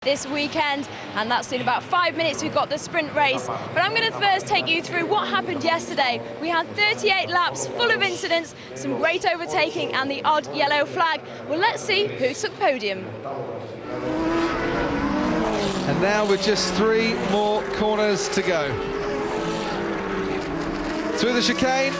this weekend, and that's in about 5 minutes. We've got the sprint race, but I'm going to first take you through what happened yesterday. We had 38 laps full of incidents, some great overtaking and the odd yellow flag. Well, let's see who took podium. And now with just 3 more corners to go. Through the chicane,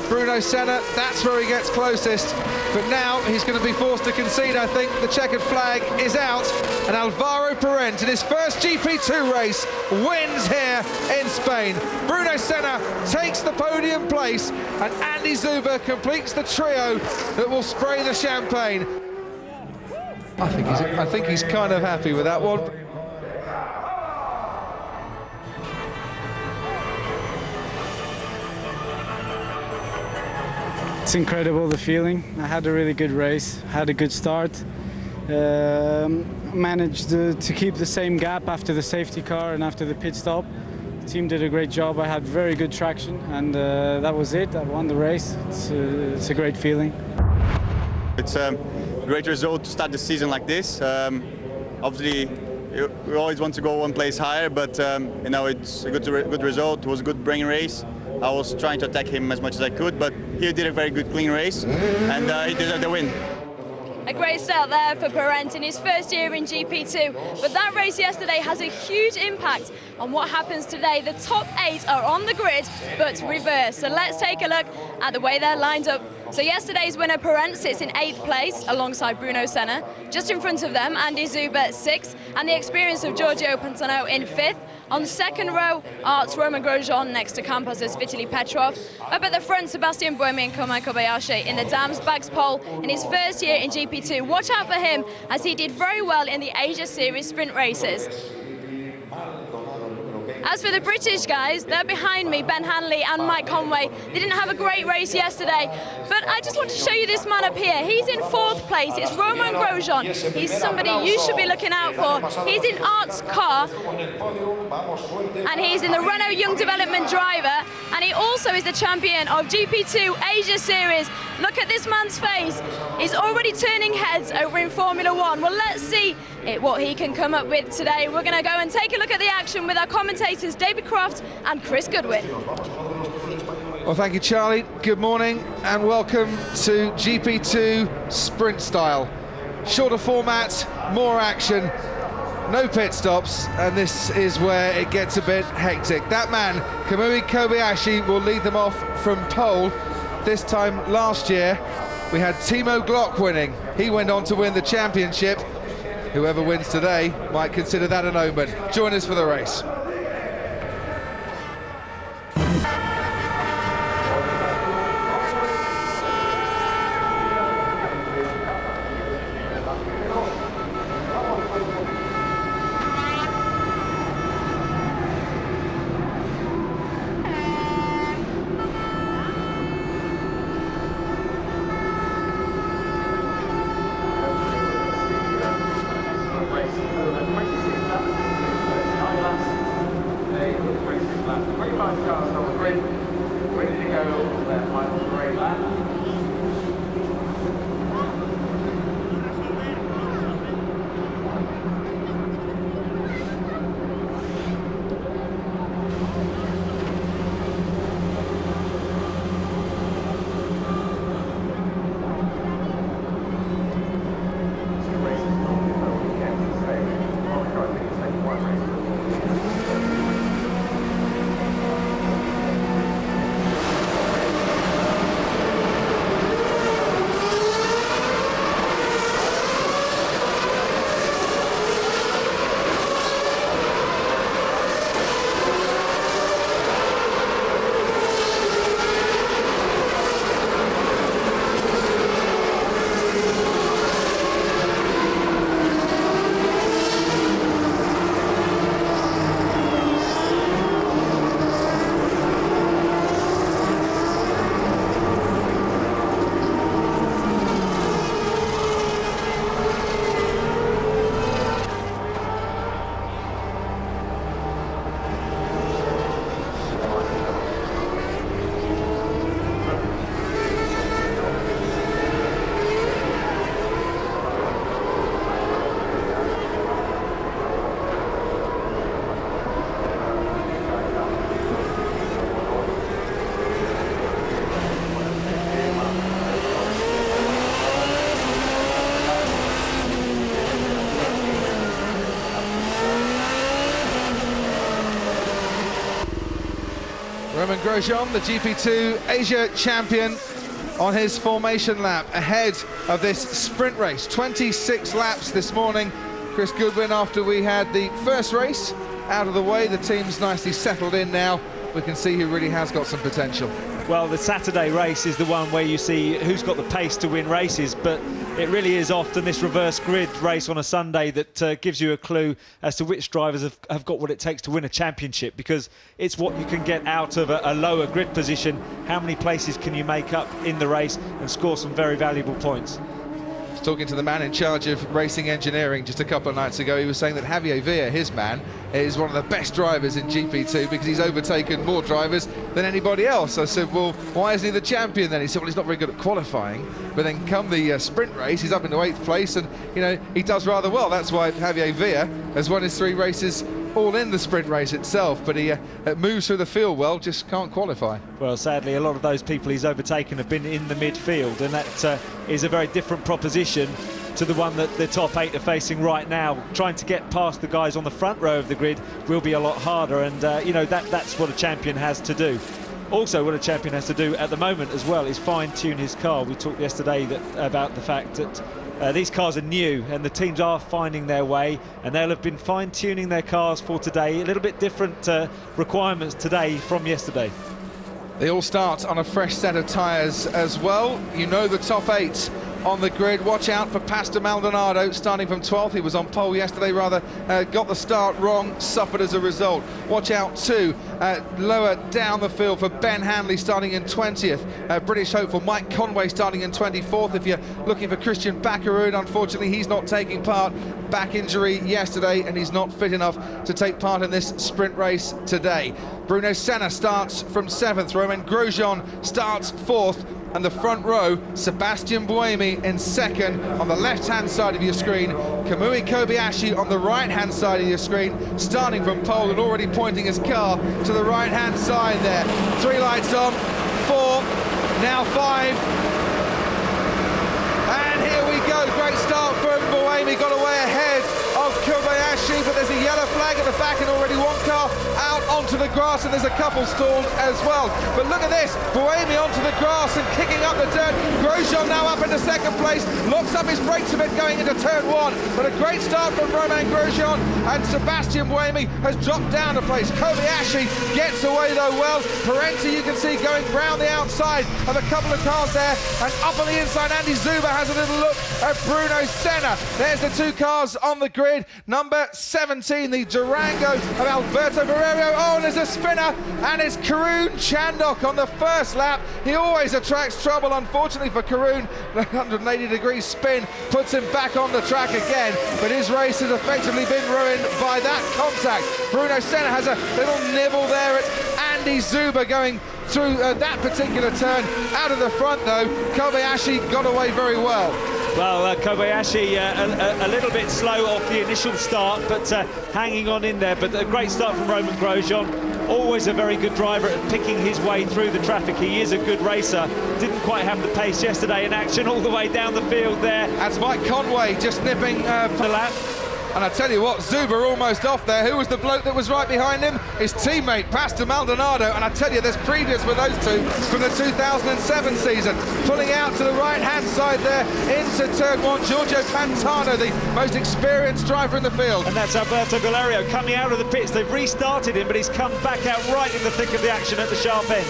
Bruno Senna, that's where he gets closest. But now he's going to be forced to concede, I think. The checkered flag is out, and Alvaro Parent, in his first GP2 race, wins here in Spain. Bruno Senna takes the podium place, and Andy Zuber completes the trio that will spray the champagne. I think he's kind of happy with that one. It's incredible, the feeling. I had a really good race, had a good start. Managed to keep the same gap after the safety car and after the pit stop. The team did a great job. I had very good traction, and that was it. I won the race. It's a great feeling. It's a great result to start the season like this. Obviously, we always want to go one place higher, but you know, it's a good result. It was a good brain race. I was trying to attack him as much as I could, but he did a very good clean race, and he deserved the win. A great start there for Parent in his first year in GP2, but that race yesterday has a huge impact on what happens today. The top 8 are on the grid, but reversed. So let's take a look at the way they're lined up. So yesterday's winner, Parent, sits in 8th place alongside Bruno Senna. Just in front of them, Andy Zuber 6th, and the experience of Giorgio Pantano in 5th. On second row, Art's Roman Grosjean next to Campos' Vitaly Petrov. Up at the front, Sebastian Buemi and Komai Kobayashi in the Dams Bags pole in his first year in GP2. Watch out for him, as he did very well in the Asia Series sprint races. As for the British guys, they're behind me, Ben Hanley and Mike Conway. They didn't have a great race yesterday, but I just want to show you this man up here. He's in 4th place. It's Roman Grosjean. He's somebody you should be looking out for. He's in Art's car, and he's in the Renault Young Development driver, and he also is the champion of GP2 Asia Series. Look at this man's face. He's already turning heads over in Formula 1. Well, let's see what he can come up with today. We're going to go and take a look at the action with our commentators, David Croft and Chris Goodwin. Well, thank you, Charlie. Good morning and welcome to GP2 Sprint Style. Shorter format, more action, no pit stops, and this is where it gets a bit hectic. That man, Kamui Kobayashi, will lead them off from pole. This time last year, we had Timo Glock winning. He went on to win the championship. Whoever wins today might consider that an omen. Join us for the race. Romain Grosjean, the GP2 Asia champion, on his formation lap ahead of this sprint race. 26 laps this morning. Chris Goodwin, after we had the first race out of the way, the team's nicely settled in now. We can see who really has got some potential. Well, the Saturday race is the one where you see who's got the pace to win races, but it really is often this reverse grid race on a Sunday that gives you a clue as to which drivers have got what it takes to win a championship, because it's what you can get out of a lower grid position. How many places can you make up in the race and score some very valuable points? Talking to the man in charge of racing engineering just a couple of nights ago, he was saying that Javier Villa, his man, is one of the best drivers in GP2 because he's overtaken more drivers than anybody else. I said, well, why isn't he the champion then? He said, well, he's not very good at qualifying, but then come the sprint race, he's up into 8th place, and you know, he does rather well. That's why Javier Villa has won his 3 races all in the sprint race itself, but he moves through the field well, just can't qualify. Well, sadly, a lot of those people he's overtaken have been in the midfield, and that is a very different proposition to the one that the top 8 are facing right now. Trying to get past the guys on the front row of the grid will be a lot harder, and you know, that's what a champion has to do. Also, what a champion has to do at the moment as well is fine-tune his car. We talked yesterday about the fact that these cars are new and the teams are finding their way, and they'll have been fine-tuning their cars for today. A little bit different requirements today from yesterday. They all start on a fresh set of tyres as well. You know the top 8 on the grid. Watch out for Pastor Maldonado, starting from 12th. He was on pole yesterday, rather got the start wrong, suffered as a result. Watch out too, lower down the field for Ben Hanley, starting in 20th. British hopeful Mike Conway starting in 24th. If you're looking for Christian Baccaroon, unfortunately he's not taking part. Back injury yesterday, and he's not fit enough to take part in this sprint race today. Bruno Senna starts from 7th. Romain Grosjean starts 4th. And the front row, Sebastian Buemi in 2nd on the left-hand side of your screen. Kamui Kobayashi on the right-hand side of your screen, starting from pole and already pointing his car to the right-hand side there. 3 lights on, 4, now 5. And here we go, great start from Buemi, got away ahead of Kobayashi, but there's a yellow flag at the back and already one car out onto the grass, and there's a couple stalled as well. But look at this, Buemi onto the grass and kicking up the dirt. Grosjean now up into 2nd place, locks up his brakes a bit going into turn 1, but a great start from Romain Grosjean, and Sebastian Buemi has dropped down a place. Kobayashi gets away though well. Parenti, you can see, going round the outside of a couple of cars there, and up on the inside Andy Zuber has a little look at Bruno Senna. There's the 2 cars on the grid. Number 17, the Durango of Alberto Barreiro. Oh, and there's a spinner, and it's Karun Chandok on the first lap. He always attracts trouble, unfortunately for Karun. The 180-degree spin puts him back on the track again, but his race has effectively been ruined by that contact. Bruno Senna has a little nibble there at Andy Zuber going through that particular turn. Out of the front though, Kobayashi got away very well. Well, Kobayashi a little bit slow off the initial start, but hanging on in there. But a great start from Romain Grosjean. Always a very good driver at picking his way through the traffic. He is a good racer. Didn't quite have the pace yesterday in action all the way down the field there. That's Mike Conway just nipping the lap. And I tell you what, Zuber almost off there. Who was the bloke that was right behind him? His teammate, Pastor Maldonado. And I tell you, there's previous with those two from the 2007 season. Pulling out to the right-hand side there into turn 1, Giorgio Pantano, the most experienced driver in the field. And that's Alberto Valerio coming out of the pits. They've restarted him, but he's come back out right in the thick of the action at the sharp end.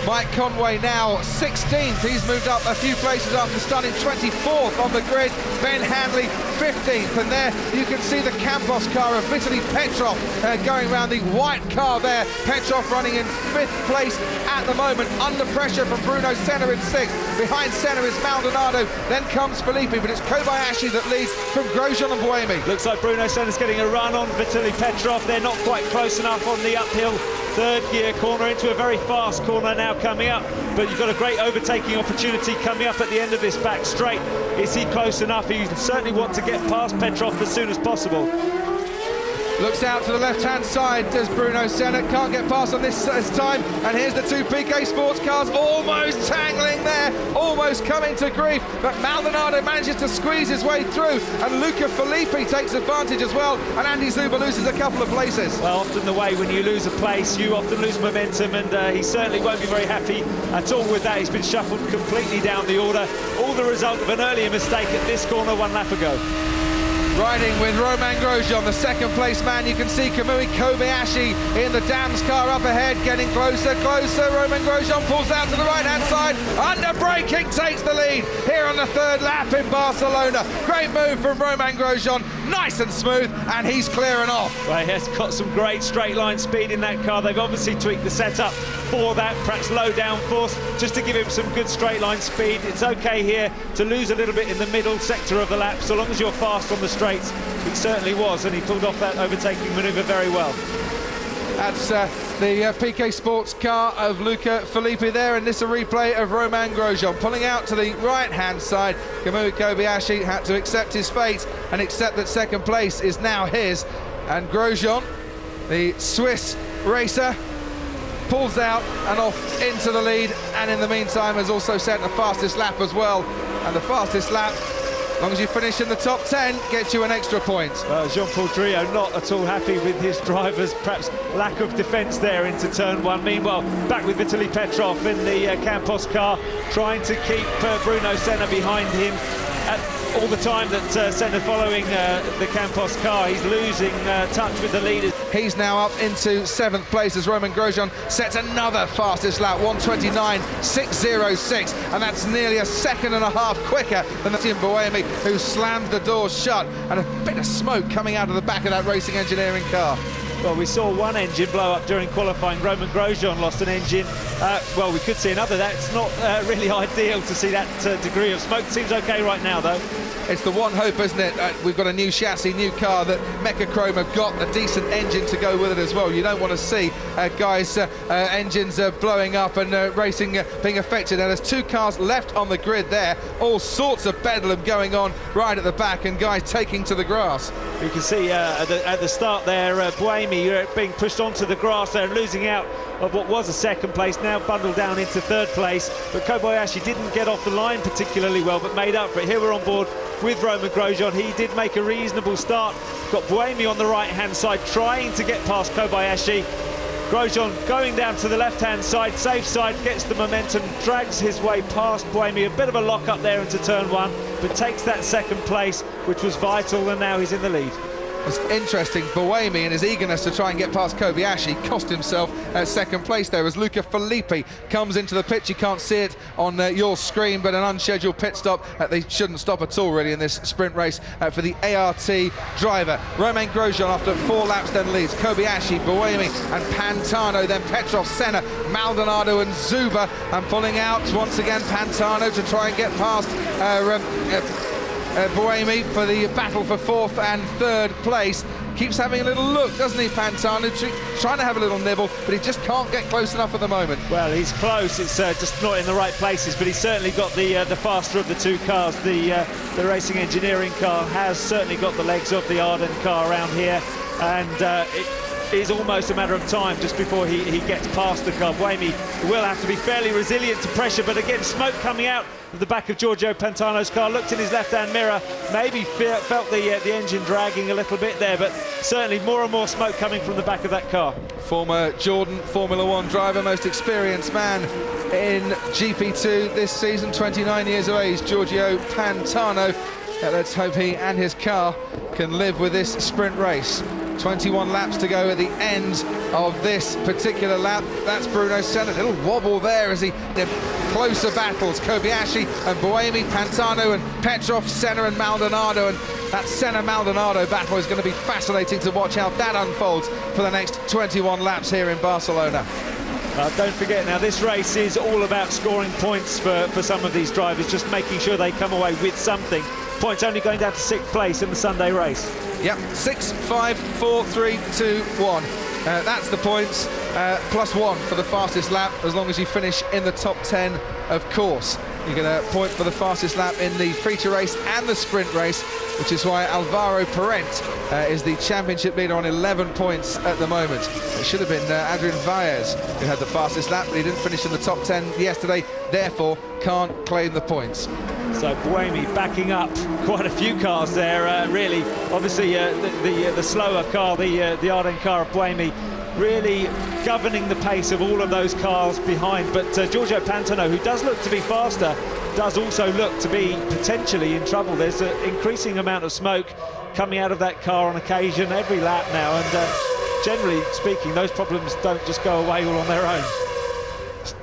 Mike Conway now 16th. He's moved up a few places after starting 24th on the grid. Ben Hanley 15th, and there you can see the Campos car of Vitaly Petrov going around the white car there. Petrov running in 5th place at the moment, under pressure from Bruno Senna in 6th. Behind Senna is Maldonado, then comes Filippi, but it's Kobayashi that leads from Grosjean and Buemi. Looks like Bruno Senna's getting a run on Vitaly Petrov. They're not quite close enough on the uphill 3rd gear corner into a very fast corner now coming up, but you've got a great overtaking opportunity coming up at the end of this back straight. Is he close enough? He certainly wants to get past Petrov as soon as possible. Looks out to the left-hand side, does Bruno Senna, can't get past on this time, and here's the two PK Sports cars almost tangling there, almost coming to grief, but Maldonado manages to squeeze his way through, and Luca Filippi takes advantage as well, and Andy Zuber loses a couple of places. Well, often the way when you lose a place, you often lose momentum, and he certainly won't be very happy at all with that. He's been shuffled completely down the order, all the result of an earlier mistake at this corner 1 lap ago. Riding with Romain Grosjean, the second place man. You can see Kamui Kobayashi in the Dams car up ahead, getting closer. Romain Grosjean pulls out to the right-hand side. Under braking takes the lead here on the third lap in Barcelona. Great move from Romain Grosjean, nice and smooth, and he's clearing off. Well, he has got some great straight line speed in that car. They've obviously tweaked the setup for that, perhaps low downforce, just to give him some good straight line speed. It's okay here to lose a little bit in the middle sector of the lap, so long as you're fast on the straights. He certainly was, and he pulled off that overtaking manoeuvre very well. That's the PK Sports car of Luca Filippi there, and this a replay of Romain Grosjean pulling out to the right-hand side. Kamui Kobayashi had to accept his fate and accept that second place is now his, and Grosjean, the Swiss racer, pulls out and off into the lead, and in the meantime has also set the fastest lap as well, and the fastest lap, as long as you finish in the top 10, gets you an extra point. Well, Jean-Paul Drio not at all happy with his drivers, perhaps lack of defence there into turn 1. Meanwhile, back with Vitaly Petrov in the Campos car, trying to keep Bruno Senna behind him. All the time that Senna following the Campos car, he's losing touch with the leaders. He's now up into 7th place as Romain Grosjean sets another fastest lap, 1:29.606, and that's nearly a second and a half quicker than the team Buemi, who slammed the doors shut, and a bit of smoke coming out of the back of that Racing Engineering car. Well, we saw one engine blow up during qualifying. Romain Grosjean lost an engine. Well, we could see another. That's not really ideal to see that degree of smoke. Seems okay right now, though. It's the one hope, isn't it? We've got a new chassis, new car, that Mechachrome have got a decent engine to go with it as well. You don't want to see guys' engines blowing up and racing being affected. Now, there's 2 cars left on the grid there. All sorts of bedlam going on right at the back, and guys taking to the grass. You can see at the start there, Buemi being pushed onto the grass there, losing out of what was a second place, now bundled down into 3rd place. But Kobayashi didn't get off the line particularly well, but made up for it. Here we're on board with Romain Grosjean. He did make a reasonable start. Got Buemi on the right-hand side, trying to get past Kobayashi. Grosjean going down to the left-hand side, safe side, gets the momentum, drags his way past Buemi. A bit of a lock-up there into turn 1, but takes that 2nd place, which was vital, and now he's in the lead. It's interesting, Buemi, in his eagerness to try and get past Kobayashi, cost himself 2nd place there as Luca Filippi comes into the pit. You can't see it on your screen, but an unscheduled pit stop. They shouldn't stop at all, really, in this sprint race for the ART driver. Romain Grosjean, after 4 laps, then leads. Kobayashi, Buemi and Pantano, then Petrov, Senna, Maldonado and Zuber, and pulling out once again Pantano to try and get past Buemi for the battle for 4th and 3rd place. Keeps having a little look, doesn't he, Pantano? Trying to have a little nibble, but he just can't get close enough at the moment. Well, he's close. It's just not in the right places, but he's certainly got the faster of the 2 cars. The Racing Engineering car has certainly got the legs of the Arden car around here, and it is almost a matter of time just before he gets past the car. Buemi will have to be fairly resilient to pressure, but again, smoke coming out of the back of Giorgio Pantano's car. Looked in his left-hand mirror, maybe felt the engine dragging a little bit there, but certainly more and more smoke coming from the back of that car. Former Jordan Formula 1 driver, most experienced man in GP2 this season, 29 years of age, Giorgio Pantano. Let's hope he and his car can live with this sprint race. 21 laps to go at the end of this particular lap. That's Bruno Senna. A little wobble there as he closer battles. Kobayashi and Buemi, Pantano and Petrov, Senna and Maldonado. And that Senna-Maldonado battle is going to be fascinating to watch how that unfolds for the next 21 laps here in Barcelona. Don't forget now, this race is all about scoring points for some of these drivers, just making sure they come away with something. Points only going down to 6th place in the Sunday race. Yep, 6, 5, 4, 3, 2, 1. That's the points, +1 for the fastest lap, as long as you finish in the top 10, of course. You get a point for the fastest lap in the feature race and the sprint race, which is why Alvaro Parent is the championship leader on 11 points at the moment. It should have been Adrian Valles who had the fastest lap, but he didn't finish in the top 10 yesterday, therefore can't claim the points. So Buemi backing up quite a few cars there, really. Obviously, the slower car, the Ardennes car of Buemi, really governing the pace of all of those cars behind. But Giorgio Pantano, who does look to be faster, does also look to be potentially in trouble. There's an increasing amount of smoke coming out of that car on occasion every lap now, and generally speaking, those problems don't just go away all on their own.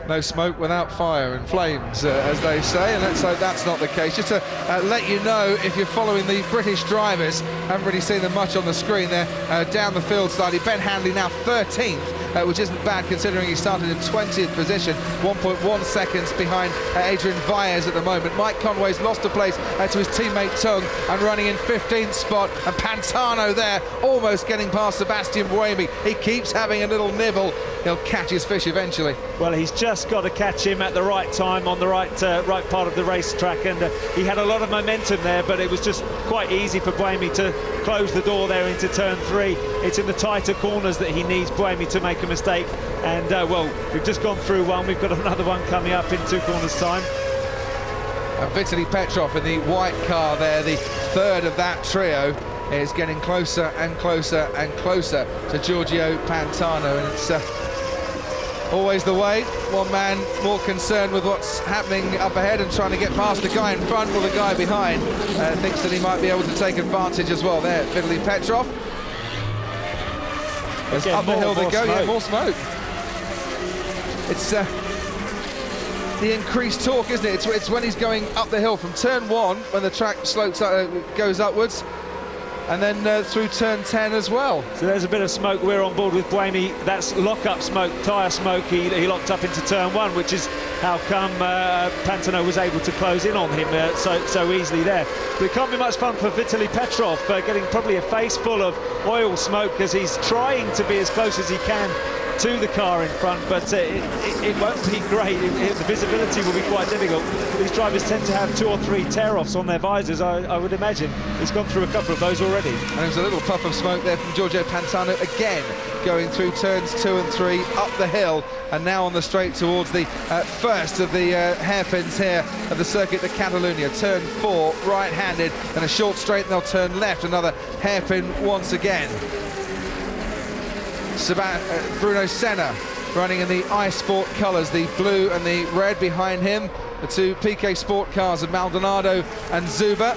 No smoke without fire and flames, as they say, and let's hope that's not the case. Just to let you know, if you're following the British drivers, haven't really seen them much on the screen there, down the field slightly. Ben Handley now 13th, which isn't bad considering he started in 20th position, 1.1 seconds behind Adrian Valles at the moment. Mike Conway's lost a place to his teammate Tung and running in 15th spot, and Pantano there almost getting past Sebastian Buemi. He keeps having a little nibble. He'll catch his fish eventually. Well, he's just got to catch him at the right time on the right part of the racetrack, and he had a lot of momentum there, but it was just quite easy for Buemi to close the door there into turn 3. It's in the tighter corners that he needs Buemi to make a mistake, and well, we've just gone through one, we've got another one coming up in 2 corners time. And Vitaly Petrov in the white car there, the third of that trio, is getting closer and closer and closer to Giorgio Pantano, and it's always the way. One man more concerned with what's happening up ahead and trying to get past the guy in front, while the guy behind thinks that he might be able to take advantage as well. There, Vitaly Petrov. It's up the hill they go. Yeah, more smoke. It's the increased torque, isn't it? It's when he's going up the hill from turn 1, when the track slopes goes upwards, and then through turn 10 as well. So there's a bit of smoke. We're on board with Buemi. That's lock-up smoke, tyre smoke. He locked up into turn 1, which is how come Pantano was able to close in on him so easily there. But it can't be much fun for Vitaly Petrov, getting probably a face full of oil smoke as he's trying to be as close as he can to the car in front, but it won't be great. The visibility will be quite difficult. These drivers tend to have 2 or 3 tear-offs on their visors, I would imagine. He's gone through a couple of those already. And there's a little puff of smoke there from Giorgio Pantano, again going through turns 2 and 3, up the hill, and now on the straight towards the first of the hairpins here of the Circuit de Catalunya. Turn 4, right-handed, and a short straight, and they'll turn left, another hairpin once again. Bruno Senna running in the iSport colours, the blue and the red behind him. The 2 PK Sport cars of Maldonado and Zuber.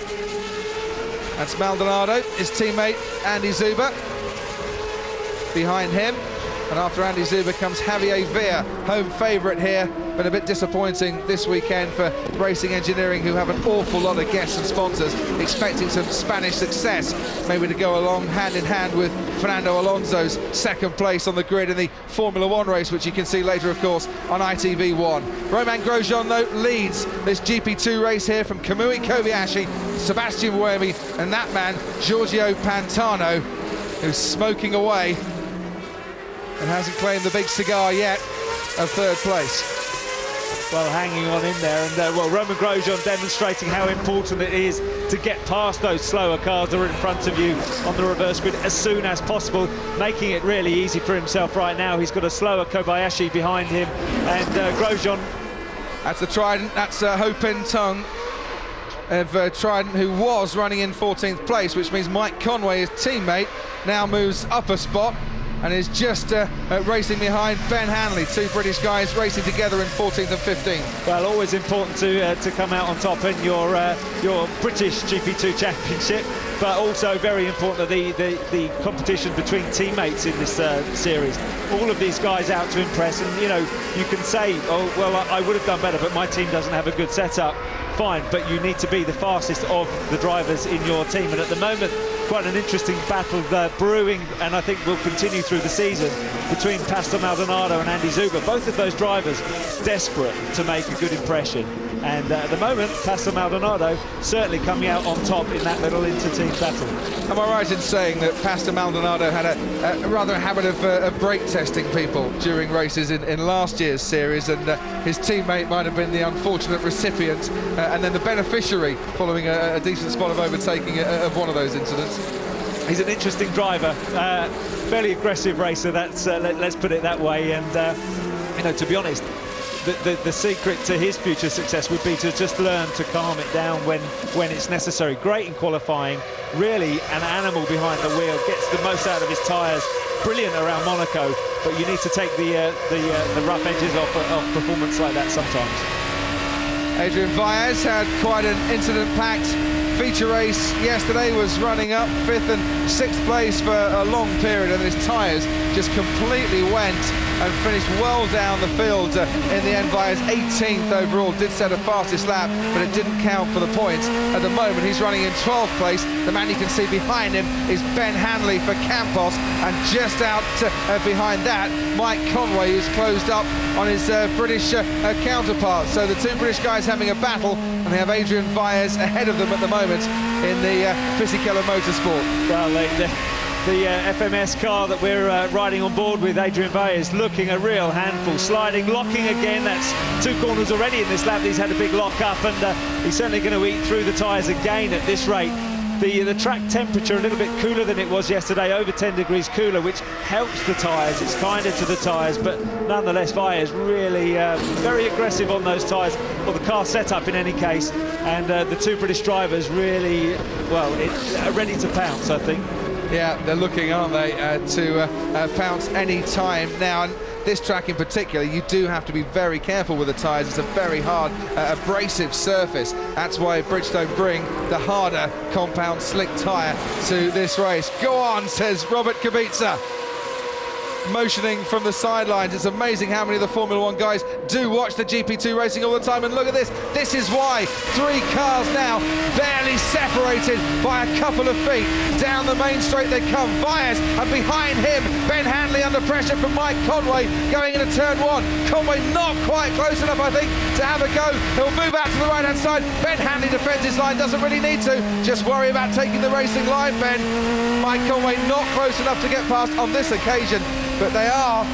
That's Maldonado, his teammate Andy Zuber behind him. And after Andy Zuber comes Javier Villa, home favourite here, but a bit disappointing this weekend for Racing Engineering, who have an awful lot of guests and sponsors, expecting some Spanish success, maybe to go along hand in hand with Fernando Alonso's second place on the grid in the Formula 1 race, which you can see later, of course, on ITV1. Romain Grosjean, though, leads this GP2 race here from Kamui Kobayashi, Sebastian Buemi, and that man, Giorgio Pantano, who's smoking away and hasn't claimed the big cigar yet of third place. Well, hanging on in there, and well, Romain Grosjean demonstrating how important it is to get past those slower cars that are in front of you on the reverse grid as soon as possible, making it really easy for himself right now. He's got a slower Kobayashi behind him, and Grosjean... That's the Trident, that's Ho-Pin Tung of Trident, who was running in 14th place, which means Mike Conway, his teammate, now moves up a spot and is just racing behind Ben Handley. 2 British guys racing together in 14th and 15th. Well, always important to come out on top in your British GP2 Championship, but also very important the competition between teammates in this series. All of these guys out to impress, and you know, you can say, oh well, I would have done better, but my team doesn't have a good setup. Fine, but you need to be the fastest of the drivers in your team, and at the moment quite an interesting battle brewing, and I think will continue through the season, between Pastor Maldonado and Andy Zuber. Both of those drivers desperate to make a good impression. And at the moment, Pastor Maldonado certainly coming out on top in that little inter-team battle. Am I right in saying that Pastor Maldonado had a rather habit of brake testing people during races in last year's series, and his teammate might have been the unfortunate recipient and then the beneficiary following a decent spot of overtaking of one of those incidents? He's an interesting driver, fairly aggressive racer, that's let's put it that way. And you know, to be honest, the secret to his future success would be to just learn to calm it down when it's necessary. Great in qualifying, really an animal behind the wheel, gets the most out of his tyres, brilliant around Monaco, but you need to take the rough edges off performance like that sometimes. Adrian Vaez had quite an incident-packed feature race yesterday, was running up 5th and 6th place for a long period, and his tyres just completely went and finished well down the field. In the end, Vaez 18th overall, did set a fastest lap, but it didn't count for the points. At the moment, he's running in 12th place. The man you can see behind him is Ben Hanley for Campos, and just out behind that, Mike Conway, who's closed up on his British counterpart. So the two British guys having a battle, and they have Adrian Vaez ahead of them at the moment in the Fisichella Motorsport. Well, the FMS car that we're riding on board with, Adrian Vaez, looking a real handful, sliding, locking again. That's two corners already in this lap. He's had a big lock up, and he's certainly going to eat through the tyres again at this rate. The track temperature a little bit cooler than it was yesterday, over 10 degrees cooler, which helps the tyres. It's kinder to the tyres, but nonetheless, Vaez really very aggressive on those tyres, or the car setup in any case, and the two British drivers really, well, are ready to pounce, I think. Yeah, they're looking, aren't they, to pounce any time now. And this track in particular, you do have to be very careful with the tyres. It's a very hard, abrasive surface. That's why Bridgestone bring the harder compound slick tyre to this race. Go on, says Robert Kubica, motioning from the sidelines. It's amazing how many of the Formula 1 guys do watch the GP2 racing all the time, and look at this. This is why 3 cars now barely separated by a couple of feet. Down the main straight they come. Vaez, and behind him Ben Hanley under pressure from Mike Conway going into turn 1. Conway not quite close enough, I think, to have a go. He'll move out to the right hand side. Ben Hanley defends his line, doesn't really need to, just worry about taking the racing line. Ben, Mike Conway not close enough to get past on this occasion, but they are,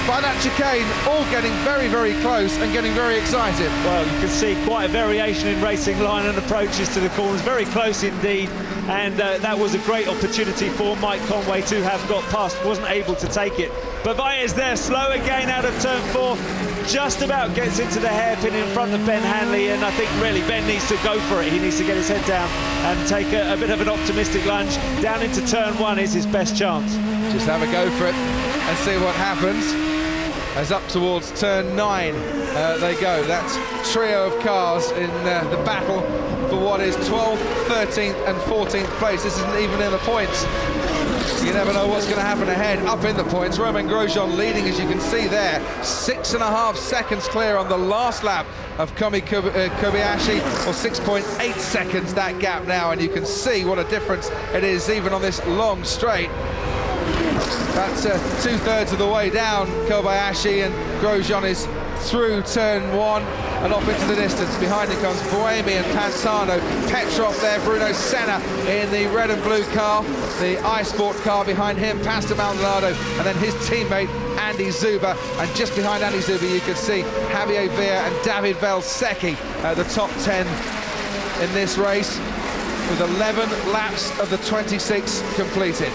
by that chicane, all getting very, very close and getting very excited. Well, you can see quite a variation in racing line and approaches to the corners, very close indeed, and that was a great opportunity for Mike Conway to have got past, wasn't able to take it. But Vaez there, slow again out of turn 4, just about gets into the hairpin in front of Ben Hanley, and I think really Ben needs to go for it. He needs to get his head down and take a bit of an optimistic lunge. Down into turn 1 is his best chance. Just have a go for it and see what happens. As up towards turn 9 they go. That trio of cars in the battle for what is 12th, 13th and 14th place. This isn't even in the points. You never know what's going to happen ahead. Up in the points, Romain Grosjean leading, as you can see there. 6.5 seconds clear on the last lap of Kobayashi, or 6.8 seconds that gap now, and you can see what a difference it is even on this long straight. That's 2/3 of the way down Kobayashi, and Grosjean is through turn 1 and off into the distance. Behind him comes Buemi and Pantano. Petrov there, Bruno Senna in the red and blue car, the iSport car. Behind him, Pastor Maldonado, and then his teammate Andy Zuber. And just behind Andy Zuber, you can see Javier Villa and David Valsecchi at the top 10 in this race, with 11 laps of the 26 completed.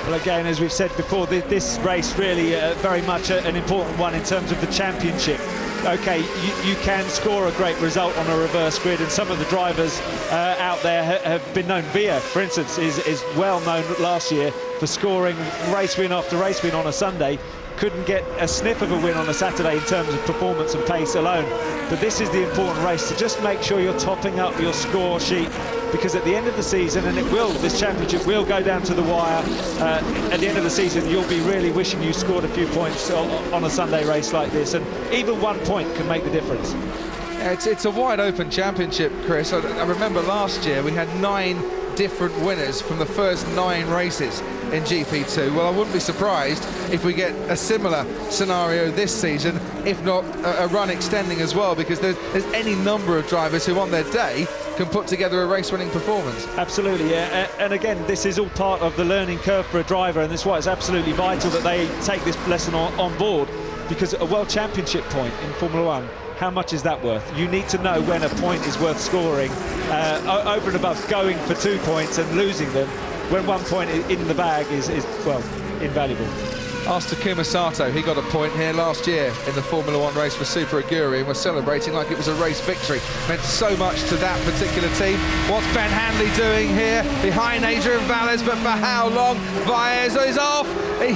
Well, again, as we've said before, this race really very much an important one in terms of the championship. Okay, you can score a great result on a reverse grid, and some of the drivers out there have been known. Villa, for instance, is well known last year for scoring race win after race win on a Sunday. Couldn't get a sniff of a win on a Saturday in terms of performance and pace alone. But this is the important race, to just make sure you're topping up your score sheet, because at the end of the season, and this championship will go down to the wire, at the end of the season you'll be really wishing you scored a few points on a Sunday race like this, and even 1 point can make the difference. It's a wide open championship, Chris. I remember last year we had 9 different winners from the first 9 races in GP2. Well, I wouldn't be surprised if we get a similar scenario this season, if not a run extending as well, because there's any number of drivers who on their day can put together a race-winning performance. Absolutely, yeah. And again, this is all part of the learning curve for a driver, and that's why it's absolutely vital that they take this lesson on board, because a World Championship point in Formula One, how much is that worth? You need to know when a point is worth scoring, over and above going for 2 points and losing them, when 1 point in the bag is well, invaluable. Asked Takuma Sato, he got a point here last year in the Formula One race for Super Aguri and was celebrating like it was a race victory. Meant so much to that particular team. What's Ben Handley doing here behind Adrian Valles, but for how long? Valles is off. He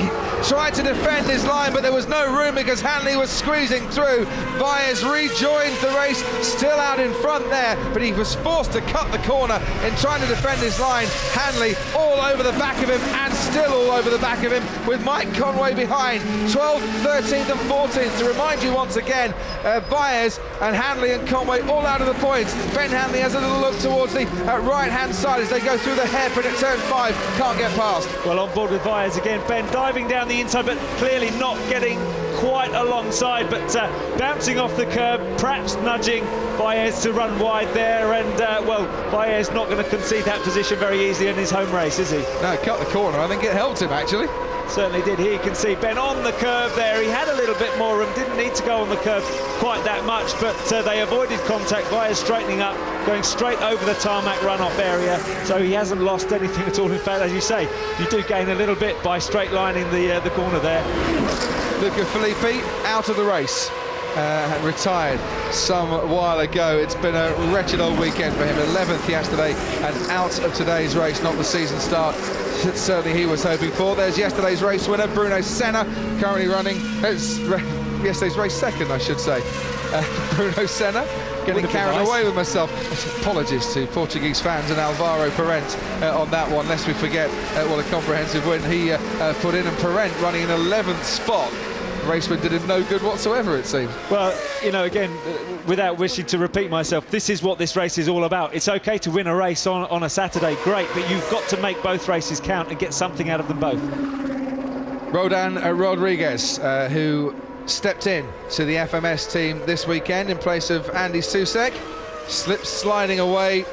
tried to defend his line, but there was no room because Handley was squeezing through. Valles rejoins the race, still out in front there, but he was forced to cut the corner in trying to defend his line. Handley all over the back of him and still all over the back of him, with Mike Conway behind. 12th, 13th and 14th. To remind you once again, Valles and Handley and Conway all out of the points. Ben Handley has a little look towards the right-hand side as they go through the hairpin at turn 5. Can't get past. Well, on board with Valles again. Ben diving down the inside, but clearly not getting quite alongside, but bouncing off the curb, perhaps nudging Valles to run wide there, and well, Valles not going to concede that position very easily in his home race, is he? No, cut the corner. I think it helped him actually. Certainly did. Here you can see Ben on the curve there. He had a little bit more room, didn't need to go on the curve quite that much, but they avoided contact. Valles straightening up, going straight over the tarmac runoff area, so he hasn't lost anything at all. In fact, as you say, you do gain a little bit by straight lining the corner there. Luca Filippi out of the race. Retired some while ago. It's been a wretched old weekend for him. 11th yesterday and out of today's race, not the season start certainly he was hoping for. There's yesterday's race winner, Bruno Senna, currently running yesterday's race second, I should say. Bruno Senna, getting carried away with myself. Apologies to Portuguese fans and Alvaro Parent on that one, lest we forget what a comprehensive win he put in, and Parent running in 11th spot. Raceman did him no good whatsoever, it seems. Well, you know, again, without wishing to repeat myself, this is what this race is all about. It's okay to win a race on a Saturday, great, but you've got to make both races count and get something out of them both. Rodan Rodriguez, who stepped in to the FMS team this weekend in place of Andy Susek, slips sliding away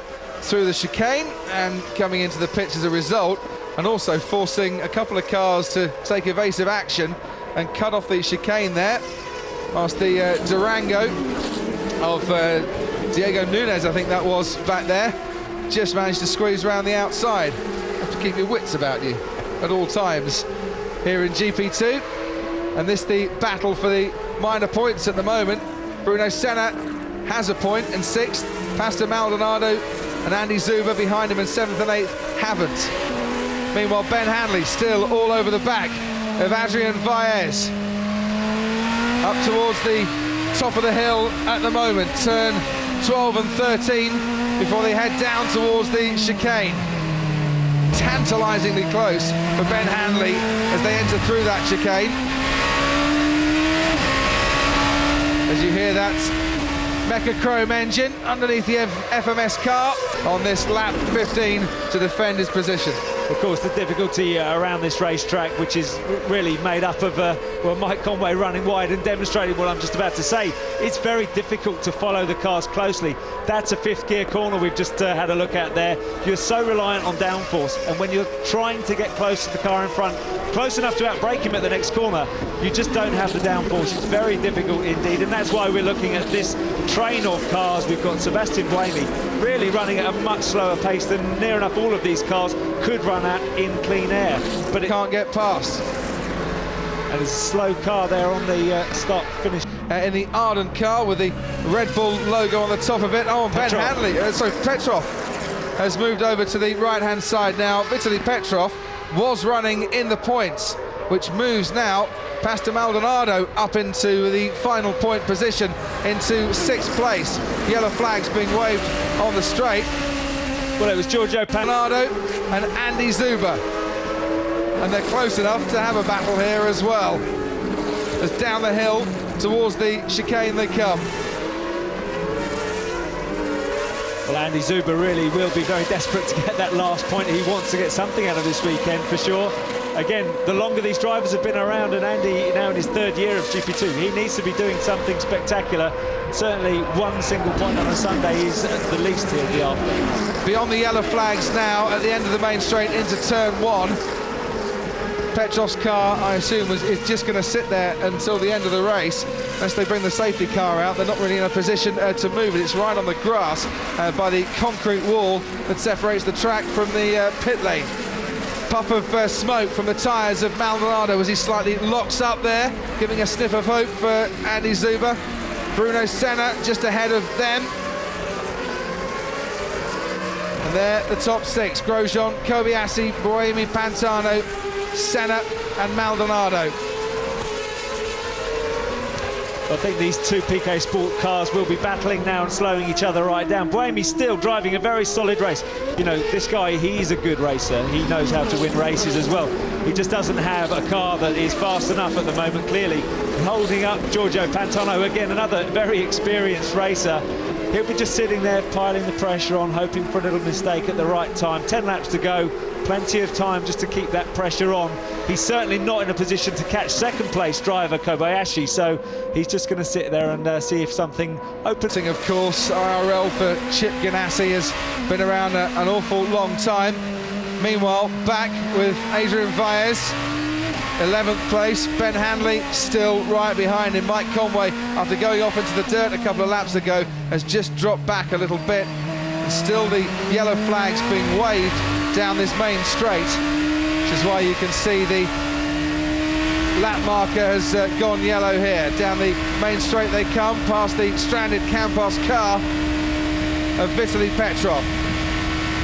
through the chicane and coming into the pits as a result, and also forcing a couple of cars to take evasive action and cut off the chicane there, whilst the Durango of Diego Nunez, I think that was back there, just managed to squeeze around the outside. You have to keep your wits about you at all times here in GP2, and this the battle for the minor points at the moment. Bruno Senna has a point in 6th, Pastor Maldonado and Andy Zuber behind him in 7th and 8th haven't. Meanwhile, Ben Handley still all over the back of Adrian Valles, up towards the top of the hill at the moment, turn 12 and 13 before they head down towards the chicane. Tantalisingly close for Ben Handley as they enter through that chicane. As you hear that Mecha Chrome engine underneath the FMS car on this lap 15 to defend his position. Of course, the difficulty around this racetrack, which is really made up of well, Mike Conway running wide and demonstrating what I'm just about to say. It's very difficult to follow the cars closely. That's a 5th gear corner we've just had a look at there. You're so reliant on downforce, and when you're trying to get close to the car in front, close enough to outbrake him at the next corner, you just don't have the downforce. It's very difficult indeed, and that's why we're looking at this train of cars. We've got Sebastian Blamey really running at a much slower pace than near enough all of these cars could run at in clean air, but it can't get past. And there's a slow car there on the start finish. In the Arden car with the Red Bull logo on the top of it. Oh, and Ben Handley, Petrov has moved over to the right-hand side now. Vitaly Petrov was running in the points, which moves now Pastor Maldonado up into the final point position into 6th place. Yellow flags being waved on the straight. Well, it was Giorgio Maldonado and Andy Zuber, and they're close enough to have a battle here as well, as down the hill towards the chicane they come. Well, Andy Zuber really will be very desperate to get that last point. He wants to get something out of this weekend for sure. Again, the longer these drivers have been around, and Andy now in his 3rd year of GP2, he needs to be doing something spectacular. Certainly one single point on a Sunday is at the least here in the afternoon. Beyond the yellow flags now, at the end of the main straight into turn 1. Petrov's car, I assume, is just going to sit there until the end of the race. Unless they bring the safety car out, they're not really in a position to move it. It's right on the grass by the concrete wall that separates the track from the pit lane. Puff of smoke from the tyres of Maldonado as he slightly locks up there, giving a sniff of hope for Andy Zuber. Bruno Senna just ahead of them. And there, the top 6, Grosjean, Kobayashi, Buemi, Pantano, Senna and Maldonado. I think these 2 PK Sport cars will be battling now and slowing each other right down. Buemi's still driving a very solid race. You know, this guy, he's a good racer. He knows how to win races as well. He just doesn't have a car that is fast enough at the moment, clearly. Holding up Giorgio Pantano, again, another very experienced racer. He'll be just sitting there, piling the pressure on, hoping for a little mistake at the right time. 10 laps to go, plenty of time just to keep that pressure on. He's certainly not in a position to catch second place driver Kobayashi, so he's just going to sit there and see if something opens. Of course, IRL for Chip Ganassi has been around an awful long time. Meanwhile, back with Adrian Vaez, 11th place. Ben Hanley still right behind him. Mike Conway, after going off into the dirt a couple of laps ago, has just dropped back a little bit. And still the yellow flags being waved down this main straight, which is why you can see the lap marker has gone yellow here. Down the main straight they come, past the stranded Campos car of Vitaly Petrov.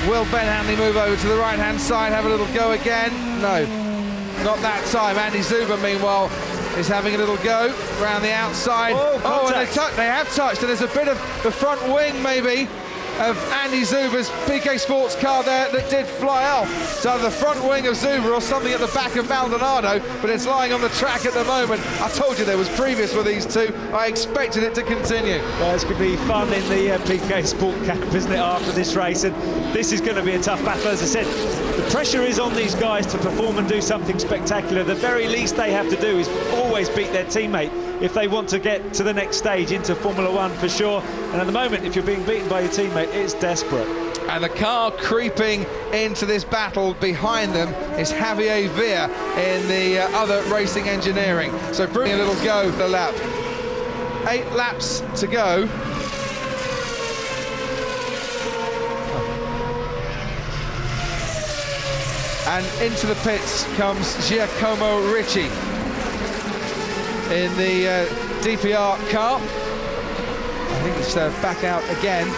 Will Ben Hanley move over to the right-hand side, have a little go again? No, not that time. Andy Zuber, meanwhile, is having a little go around the outside. Oh, and they have touched, and there's a bit of the front wing, maybe, of Andy Zuber's PK Sports car there that did fly off. So the front wing of Zuber or something at the back of Maldonado, but it's lying on the track at the moment. I told you there was previous with these two. I expected it to continue. Well, it's going to be fun in the PK Sport camp, isn't it, after this race? And this is going to be a tough battle. As I said, the pressure is on these guys to perform and do something spectacular. The very least they have to do is always beat their teammate if they want to get to the next stage into Formula One for sure. And at the moment, if you're being beaten by your teammate, it's desperate. And the car creeping into this battle behind them is Javier Villa in the other racing engineering. So bring a little go for the lap. 8 laps to go. And into the pits comes Giacomo Ricci in the DPR car. I think it's back out again.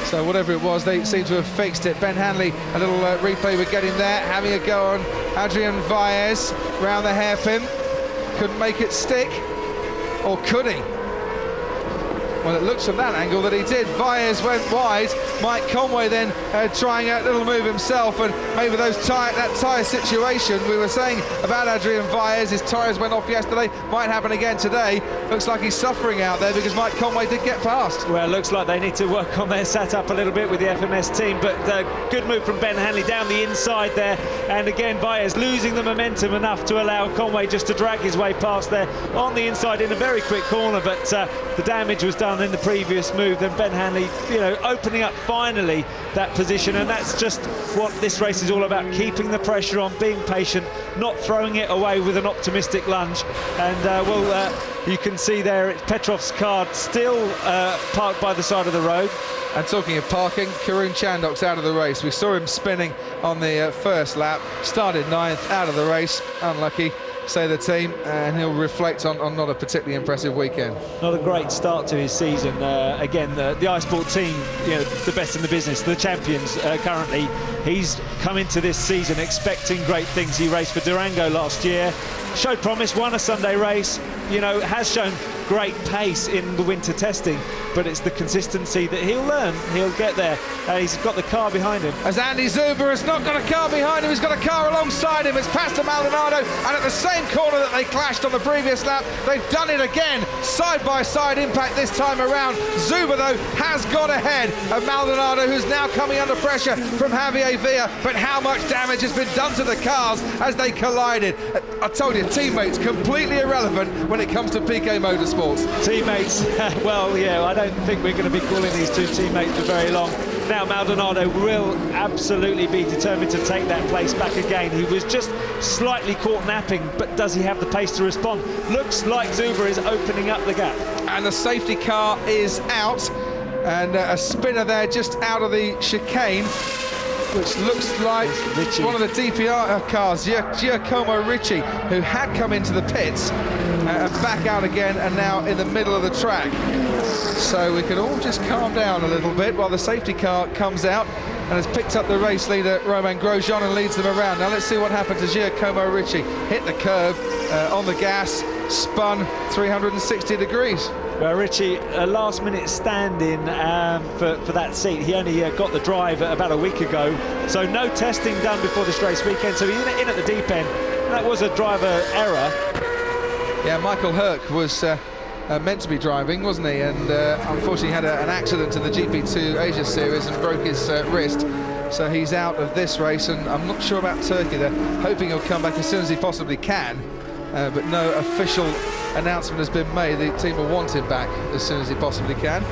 So whatever it was, they seem to have fixed it. Ben Hanley, a little replay we're getting there, having a go on Adrian Vaez round the hairpin. Couldn't make it stick, or could he? Well, it looks from that angle that he did. Vaez went wide. Mike Conway then trying a little move himself, and maybe that tyre situation we were saying about Adrian Vaez, his tyres went off yesterday, might happen again today. Looks like he's suffering out there because Mike Conway did get past. Well, it looks like they need to work on their setup a little bit with the FMS team, but good move from Ben Hanley down the inside there, and again Vaez losing the momentum enough to allow Conway just to drag his way past there on the inside in a very quick corner, but the damage was done in the previous move. Then Ben Hanley, you know, opening up finally that position, and that's just what this race is all about, keeping the pressure on, being patient, not throwing it away with an optimistic lunge. And you can see there it's Petrov's car still parked by the side of the road. And talking of parking, Karun Chandok's out of the race. We saw him spinning on the first lap, started 9th, out of the race, unlucky, say the team, and he'll reflect on not a particularly impressive weekend. Not a great start to his season. Again, the iSport team, you know, the best in the business, the champions currently. He's come into this season expecting great things. He raced for Durango last year, showed promise, won a Sunday race, you know, has shown great pace in the winter testing. but it's the consistency that he'll learn. He'll get there. He's got the car behind him. As Andy Zuber has not got a car behind him, he's got a car alongside him. It's Pastor Maldonado, and at the same corner that they clashed on the previous lap, they've done it again. Side-by-side impact this time around. Zuber, though, has got ahead of Maldonado, who's now coming under pressure from Javier Villa. But how much damage has been done to the cars as they collided? I told you, teammates completely irrelevant when it comes to PK Motorsports. Teammates, well, yeah, I don't think we're going to be calling these two teammates for very long. Now Maldonado will absolutely be determined to take that place back again. He was just slightly caught napping, but does he have the pace to respond? Looks like Zuber is opening up the gap. And the safety car is out, and a spinner there just out of the chicane, which looks like one of the DPR cars, Giacomo Ricci, who had come into the pits and back out again, and now in the middle of the track. So we can all just calm down a little bit while the safety car comes out and has picked up the race leader, Romain Grosjean, and leads them around. Now let's see what happened to Giacomo Ricci. Hit the curb on the gas, spun 360 degrees. Well, Richie, a last-minute stand-in for that seat. He only got the drive about a week ago, so no testing done before this race weekend, so he's in at the deep end. That was a driver error. Yeah, Michael Herc was meant to be driving, wasn't he? And unfortunately had an accident in the GP2 Asia Series and broke his wrist. So he's out of this race, and I'm not sure about Turkey. They're hoping he'll come back as soon as he possibly can. But no official announcement has been made. The team will want him back as soon as he possibly can.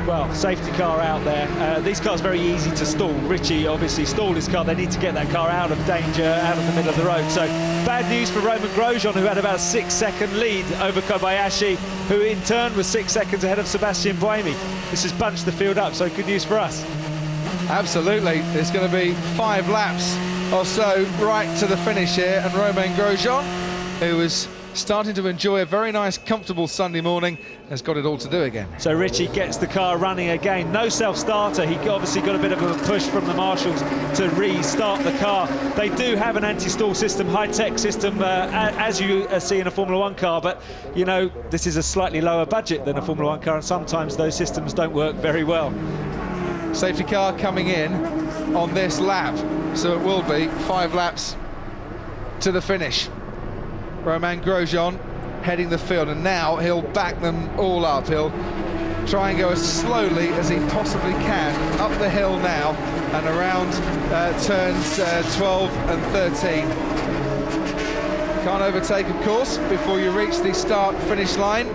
Well, safety car out there. These cars are very easy to stall. Richie obviously stalled his car. They need to get that car out of danger, out of the middle of the road. So bad news for Romain Grosjean, who had about a 6-second lead over Kobayashi, who in turn was 6 seconds ahead of Sebastian Buemi. This has bunched the field up, so good news for us. Absolutely. There's going to be 5 laps or so right to the finish here, and Romain Grosjean, who was starting to enjoy a very nice, comfortable Sunday morning, has got it all to do again. So Richie gets the car running again. No self-starter. He obviously got a bit of a push from the marshals to restart the car. They do have an anti-stall system, high-tech system, as you see in a Formula 1 car, but, you know, this is a slightly lower budget than a Formula 1 car, and sometimes those systems don't work very well. Safety car coming in on this lap, so it will be 5 laps to the finish. Romain Grosjean heading the field, and now he'll back them all up. He'll try and go as slowly as he possibly can up the hill now and around turns 12 and 13. Can't overtake, of course, before you reach the start-finish line,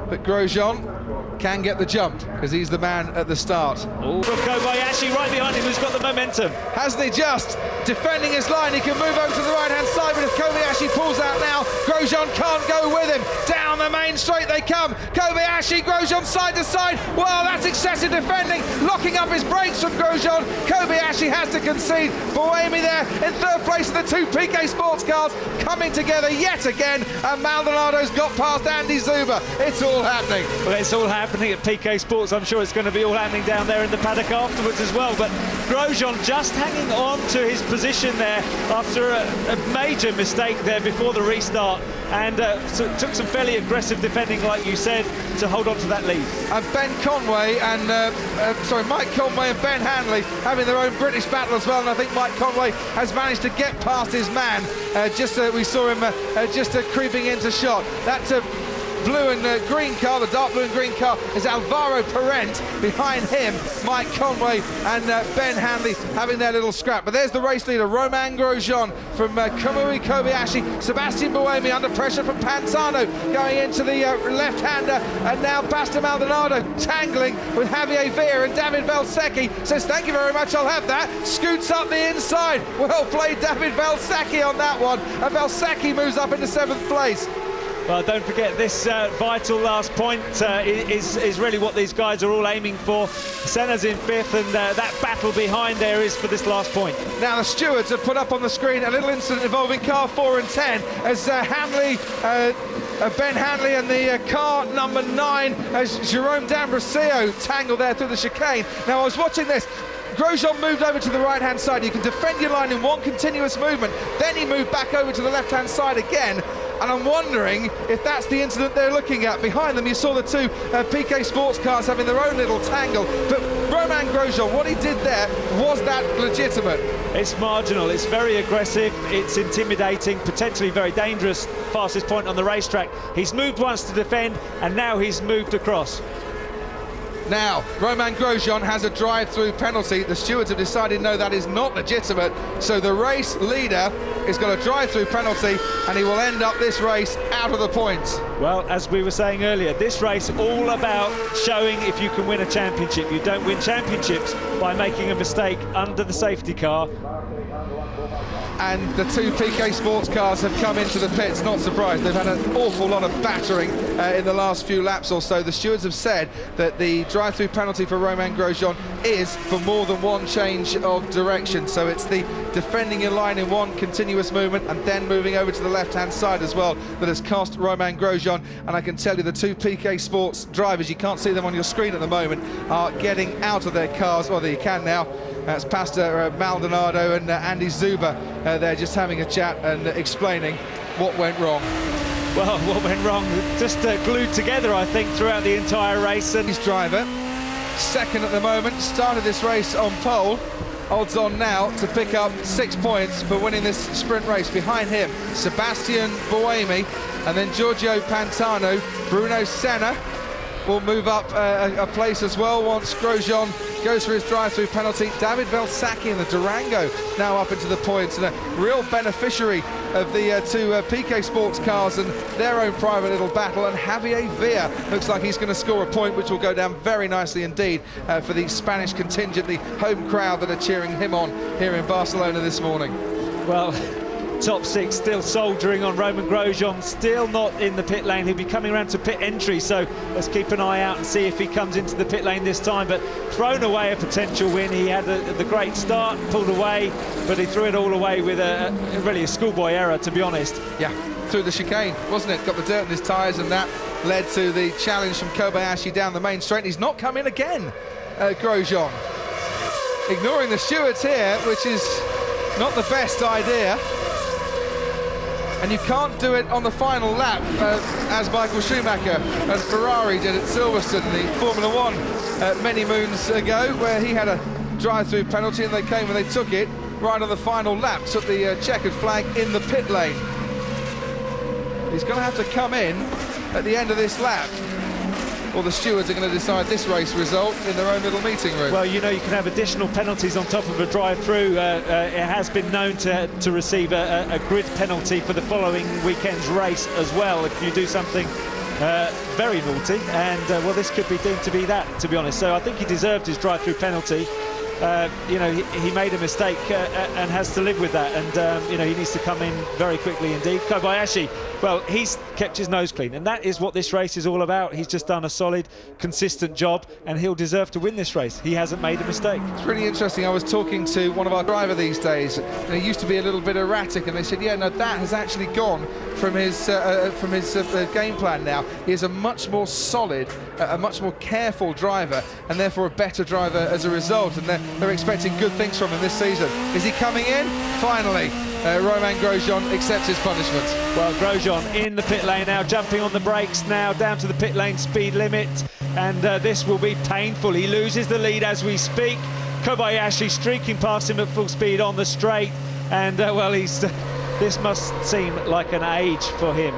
but Grosjean can get the jump because he's the man at the start. Kobayashi right behind him, who's got the momentum. Hasn't he just? Defending his line, he can move over to the right-hand side, but if Kobayashi pulls out now, Grosjean can't go with him. Down the main straight they come. Kobayashi, Grosjean side to side. Well, that's excessive defending, locking up his brakes from Grosjean. Kobayashi has to concede. Buemi there in third place of the 2 PK sports cars coming together yet again, and Maldonado's got past Andy Zuber. It's all happening. Well, it's all happening at PK Sports. I'm sure it's going to be all happening down there in the paddock afterwards as well, but Grosjean just hanging on to his position there after a major mistake there before the restart, and so took some fairly aggressive defending, like you said, to hold on to that lead. And Mike Conway and Ben Hanley having their own British battle as well, and I think Mike Conway has managed to get past his man. We saw him just creeping into shot. That blue and green car, the dark blue and green car, is Alvaro Parent. Behind him, Mike Conway and Ben Hanley having their little scrap. But there's the race leader, Romain Grosjean from Kamui Kobayashi. Sebastian Buemi under pressure from Pantano going into the left-hander, and now Pastor Maldonado tangling with Javier Villa, and David Valsecchi says, thank you very much, I'll have that. Scoots up the inside. Well played, David Valsecchi, on that one. And Valsecchi moves up into 7th place. Well, don't forget, this vital last point is really what these guys are all aiming for. Senna's in 5th, and that battle behind there is for this last point. Now the stewards have put up on the screen a little incident involving car 4 and 10 as Ben Hanley and the car number 9 as Jerome D'Ambrosio tangled there through the chicane. Now I was watching this. Grosjean moved over to the right-hand side. You can defend your line in one continuous movement. Then he moved back over to the left-hand side again. And I'm wondering if that's the incident they're looking at. Behind them, you saw the two PK sports cars having their own little tangle. But Romain Grosjean, what he did there, was that legitimate? It's marginal, it's very aggressive, it's intimidating, potentially very dangerous, fastest point on the racetrack. He's moved once to defend, and now he's moved across. Now, Romain Grosjean has a drive-through penalty. The stewards have decided, no, that is not legitimate. So the race leader has got a drive-through penalty, and he will end up this race out of the points. Well, as we were saying earlier, this race all about showing if you can win a championship. You don't win championships by making a mistake under the safety car. And the two PK sports cars have come into the pits, not surprised. They've had an awful lot of battering in the last few laps or so. The stewards have said that the drive-through penalty for Romain Grosjean is for more than one change of direction. So it's the defending your line in one continuous movement and then moving over to the left-hand side as well that has cost Romain Grosjean. And I can tell you the two PK sports drivers, you can't see them on your screen at the moment, are getting out of their cars. Well, you can now. That's Pastor Maldonado and Andy Zuber. They're just having a chat and explaining what went wrong. Well, what went wrong? Just glued together, I think, throughout the entire race. And his driver, second at the moment, started this race on pole. Odds on now to pick up 6 points for winning this sprint race. Behind him, Sebastian Buemi, and then Giorgio Pantano. Bruno Senna will move up a place as well once Grosjean goes for his drive-through penalty. David Velsacchi in the Durango now up into the points, and a real beneficiary of the two PK Sports cars and their own private little battle. And Javier Villa looks like he's going to score a point, which will go down very nicely indeed for the Spanish contingent, the home crowd that are cheering him on here in Barcelona this morning. Well, top six still soldiering on. Romain Grosjean still not in the pit lane. He'll be coming around to pit entry, so let's keep an eye out and see if he comes into the pit lane this time. But thrown away a potential win. He had the great start, pulled away, but he threw it all away with really a schoolboy error, to be honest. Yeah, through the chicane, wasn't it? Got the dirt in his tyres, and that led to the challenge from Kobayashi down the main straight. He's not come in again, Grosjean. Ignoring the stewards here, which is not the best idea. And you can't do it on the final lap, as Michael Schumacher, as Ferrari did at Silverstone, the Formula One many moons ago, where he had a drive-through penalty and they came and they took it right on the final lap, took the checkered flag in the pit lane. He's going to have to come in at the end of this lap, or the stewards are going to decide this race result in their own little meeting room. Well, you know, you can have additional penalties on top of a drive-through. It has been known to receive a grid penalty for the following weekend's race as well, if you do something very naughty. And, well, this could be deemed to be that, to be honest. So I think he deserved his drive-through penalty. You know, he made a mistake and has to live with that. And, you know, he needs to come in very quickly indeed. Kobayashi, well, he's kept his nose clean, and that is what this race is all about. He's just done a solid, consistent job, and he'll deserve to win this race. He hasn't made a mistake. It's really interesting. I was talking to one of our driver these days, and he used to be a little bit erratic, and they said, yeah, no, that has actually gone from his game plan now. He is a much more solid, a much more careful driver, and therefore a better driver as a result, and they're expecting good things from him this season. Is he coming in? Finally. Romain Grosjean accepts his punishment. Well, Grosjean in the pit lane now, jumping on the brakes now, down to the pit lane speed limit, and this will be painful. He loses the lead as we speak. Kobayashi streaking past him at full speed on the straight, and well, this must seem like an age for him.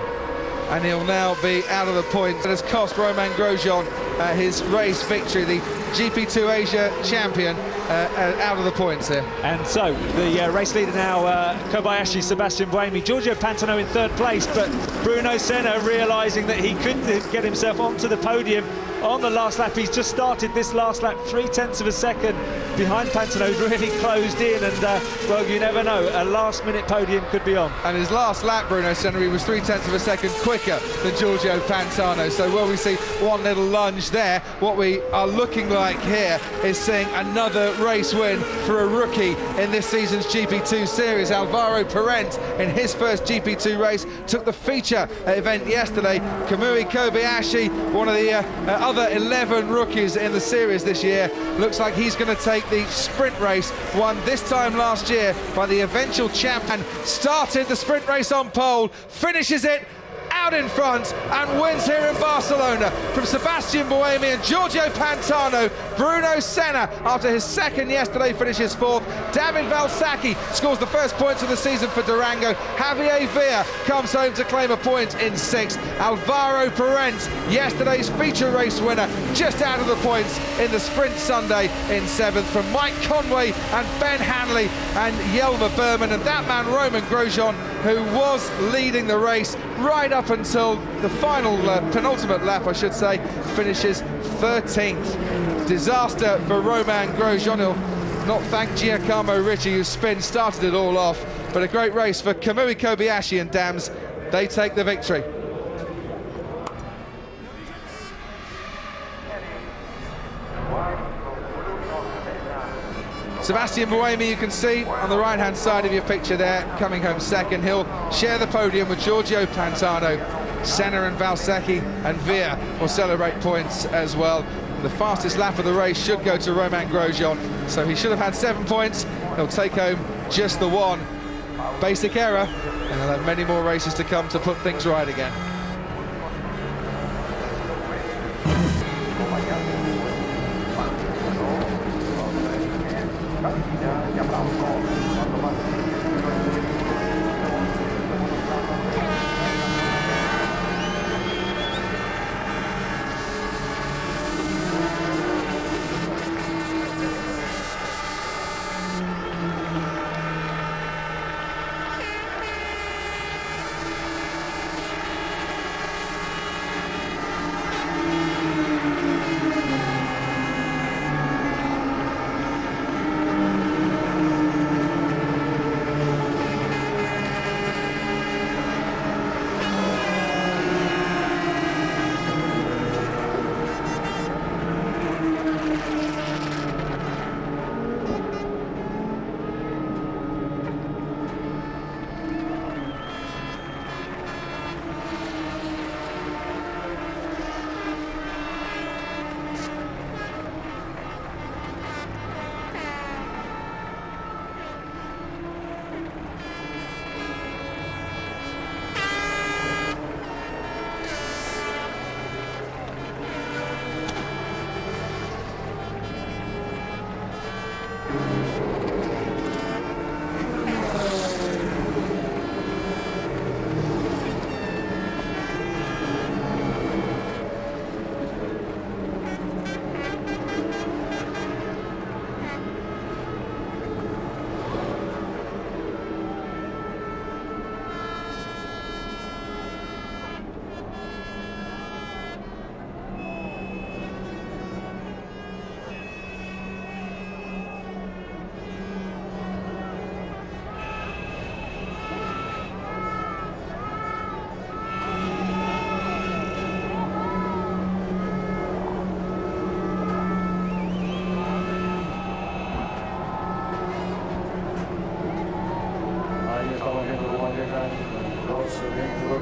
And he'll now be out of the points. It has cost Romain Grosjean his race victory, the GP2 Asia champion, out of the points here. And so the race leader now, Kobayashi, Sebastian Buemi, Giorgio Pantano in third place, but Bruno Senna realising that he couldn't get himself onto the podium on the last lap. He's just started this last lap 0.3 of a second behind Pantano, really closed in, and well, you never know, a last-minute podium could be on. And his last lap, Bruno Senna, he was 0.3 of a second quicker than Giorgio Pantano. So will we see one little lunge finish there. What we are looking like here is seeing another race win for a rookie in this season's GP2 Series. Alvaro Parent, in his first GP2 race, took the feature event yesterday. Kamui Kobayashi, one of the other 11 rookies in the series this year, looks like he's going to take the sprint race, won this time last year by the eventual champion. Started the sprint race on pole, finishes it out in front and wins here in Barcelona from Sebastian Buemi and Giorgio Pantano. Bruno Senna, after his second yesterday, finishes fourth. David Valsacchi scores the first points of the season for Durango. Javier Villa comes home to claim a point in sixth. Alvaro Parent, yesterday's feature race winner, just out of the points in the sprint Sunday in seventh, from Mike Conway and Ben Hanley and Yelmer Berman, and that man Roman Grosjean, who was leading the race right up until the final penultimate lap, I should say, finishes 13th. Disaster for Roman Grosjean. He'll not thank Giacomo Ricci, whose spin started it all off, but a great race for Kamui Kobayashi and Dams. They take the victory. Sebastian Buemi, you can see on the right-hand side of your picture there, coming home second. He'll share the podium with Giorgio Pantano. Senna and Valsecchi and Villa will celebrate points as well. The fastest lap of the race should go to Roman Grosjean, so he should have had 7 points. He'll take home just the one. Basic error, and he'll have many more races to come to put things right again.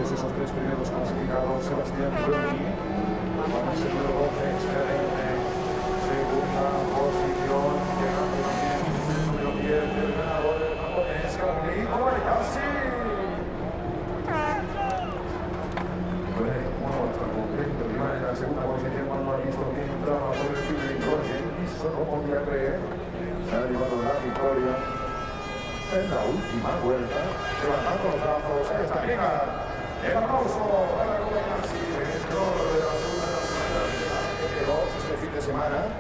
Esos tres primeros clasificados, Sebastián Buemi, van a ser luego excelente segunda posición, llegando también el número 10 del ganador del japonés, Kamui Kobayashi. Bueno, está contento, iba en la segunda posición cuando ha visto que entraba por el fin de hidrógeno y solo podía creer, se ha llevado la victoria en la última vuelta, levantando los brazos, ahí está, venga. El aplauso para Kobayashi, vencedor de la segunda de las GP2 este fin de semana.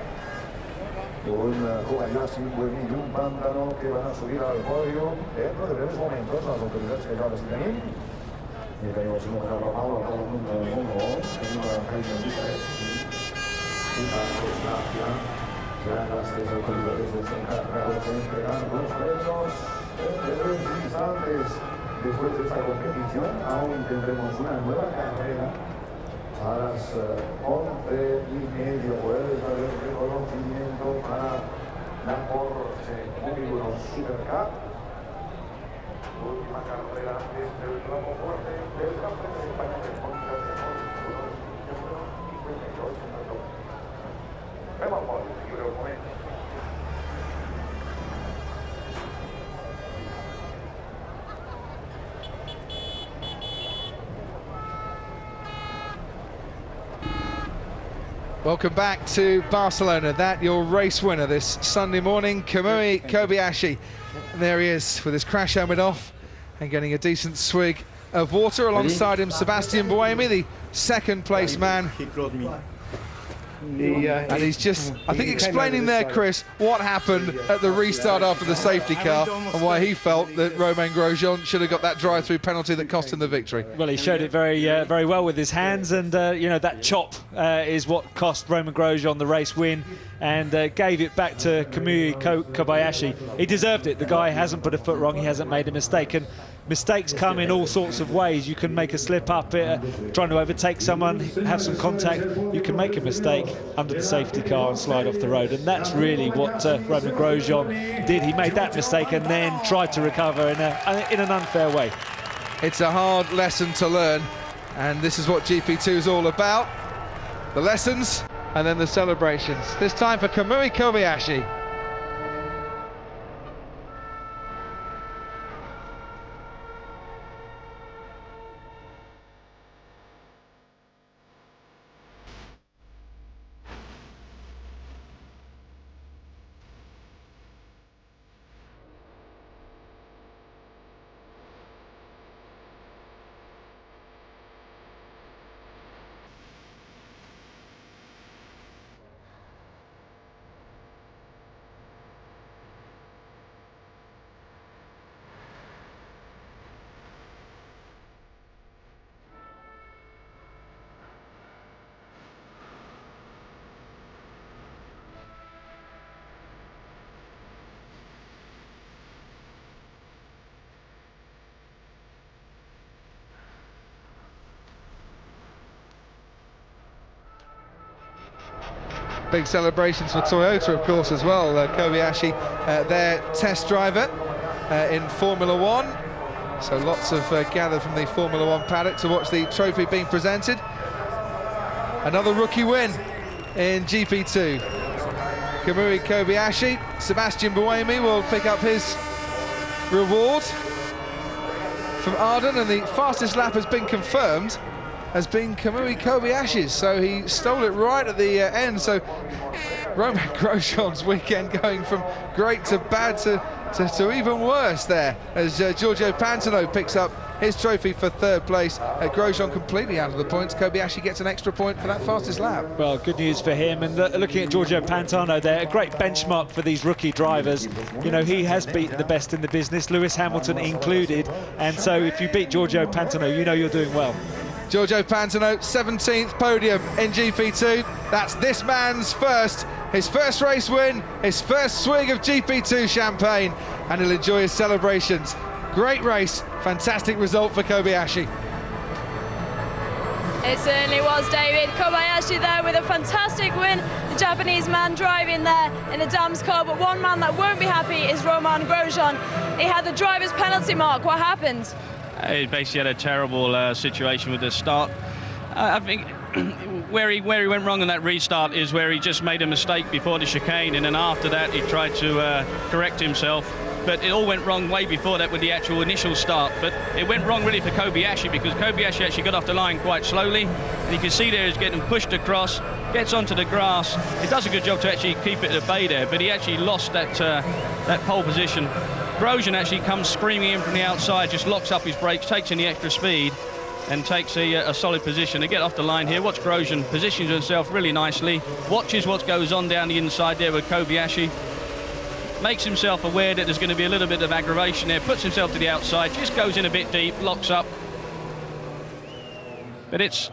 Un Kobayashi, Buemi y un Pantano que van a subir al podio dentro de breves momentos. Las autoridades que ya les tienen. Y tenemos un mejor Paulo, todo el mundo del mundo, en una caída diferente. Una constancia. Serán las tres autoridades encargadas de entregar los premios en breves instantes. Después de esta competición aún tendremos una nueva carrera a las 11:30 puede dar el reconocimiento para la Porsche Cúbico Supercar. Última carrera desde el tramo fuerte del Gran Premio de España de Fórmula 1, 58 minutos. Vemos por libre un momento. Welcome back to Barcelona. That your race winner this Sunday morning, Kamui Kobayashi. And there he is with his crash helmet off and getting a decent swig of water. Alongside him, Sebastian Buemi, the second place man. And he's just, I think, explaining there, Chris, what happened at the restart after the safety car and why he felt that Romain Grosjean should have got that drive-through penalty that cost him the victory. Well, he showed it very well with his hands, and you know, that chop is what cost Romain Grosjean the race win, and gave it back to Kamui Kobayashi. He deserved it. The guy hasn't put a foot wrong. He hasn't made a mistake, and mistakes come in all sorts of ways. You can make a slip up, trying to overtake someone, have some contact. You can make a mistake under the safety car and slide off the road, and that's really what Romain Grosjean did. He made that mistake and then tried to recover in an unfair way. It's a hard lesson to learn, and this is what GP2 is all about. The lessons and then the celebrations. This time for Kamui Kobayashi. Big celebrations for Toyota, of course, as well. Kobayashi, their test driver in Formula 1. So lots of gathered from the Formula 1 paddock to watch the trophy being presented. Another rookie win in GP2. Kamui Kobayashi, Sebastian Buemi will pick up his reward from Arden, and the fastest lap has been confirmed has been Kamui Kobayashi's, so he stole it right at the end. So Romain Grosjean's weekend going from great to bad to even worse there, as Giorgio Pantano picks up his trophy for third place. Grosjean completely out of the points. Kobayashi gets an extra point for that fastest lap. Well, good news for him. And looking at Giorgio Pantano there, a great benchmark for these rookie drivers. You know, he has beaten the best in the business, Lewis Hamilton included. And so if you beat Giorgio Pantano, you know you're doing well. Giorgio Pantano, 17th podium in GP2. That's this man's his first race win, his first swig of GP2 champagne, and he'll enjoy his celebrations. Great race, fantastic result for Kobayashi. It certainly was, David. Kobayashi there with a fantastic win. The Japanese man driving there in the Dams car, but one man that won't be happy is Romain Grosjean. He had the driver's penalty mark. What happened? He basically had a terrible situation with the start. I think where he went wrong in that restart is where he just made a mistake before the chicane, and then after that he tried to correct himself. But it all went wrong way before that with the actual initial start. But it went wrong really for Kobayashi, because Kobayashi actually got off the line quite slowly. And you can see there he's getting pushed across, gets onto the grass. He does a good job to actually keep it at bay there, but he actually lost that pole position. Grosjean actually comes screaming in from the outside, just locks up his brakes, takes in the extra speed, and takes a solid position. They get off the line here. Watch Grosjean positions himself really nicely, watches what goes on down the inside there with Kobayashi, makes himself aware that there's going to be a little bit of aggravation there, puts himself to the outside, just goes in a bit deep, locks up. But it's